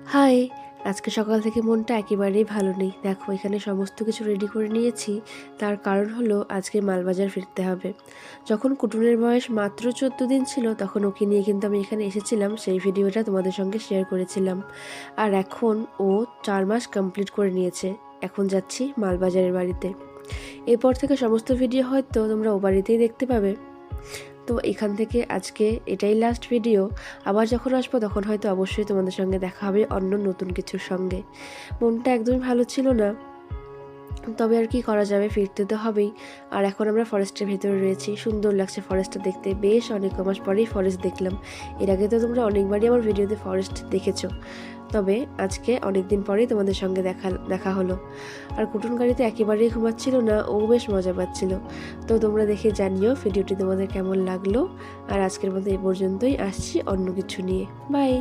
High! আজকে সকাল থেকে মনটা একেবারেই ভালো নেই। দেখো এখানে সমস্ত কিছু রেডি করে নিয়েছি। তার কারণ হলো আজকে মালবাজার ফিরতে হবে। যখন কুটুনের বয়স মাত্র ১৪ দিন ছিল তখন ওকে নিয়ে কিন্তু আমি এখানে এসেছিলাম। সেই ভিডিওটা তোমাদের সঙ্গে শেয়ার করেছিলাম। আর এখন ও ৪ মাস কমপ্লিট করে নিয়েছে। এখন যাচ্ছি মালবাজারের বাড়িতে। এরপর থেকে সমস্ত ভিডিও হয়তো তোমরা ও বাড়িতেই দেখতে পাবে। তো এখান থেকে আজকে এটাই লাস্ট ভিডিও। আবার যখন আসবো তখন হয়তো অবশ্যই তোমাদের সঙ্গে দেখা হবে অন্য নতুন কিছুর সঙ্গে। মনটা একদমই ভালো ছিল না, তবে আর কি করা যাবে, ফিরতে তো হবেই। আর এখন আমরা ফরেস্টের ভেতরে রয়েছি। সুন্দর লাগছে ফরেস্টটা দেখতে, বেশ অনেক মাস পরেই ফরেস্ট দেখলাম। এর আগে তো তোমরা অনেকবারই আমার ভিডিওতে ফরেস্ট দেখেছো, তবে আজকে অনেক দিন পরেই তোমাদের সঙ্গে দেখা হলো। আর কুটুন গাড়িতে একেবারেই ঘুমাচ্ছিল না, ও বেশ মজা পাচ্ছিল। তো তোমরা দেখে জানিও ভিডিওটি তোমাদের কেমন লাগলো। আর আজকের মতো এই পর্যন্তই, আসছি অন্য কিছু নিয়ে। বাই।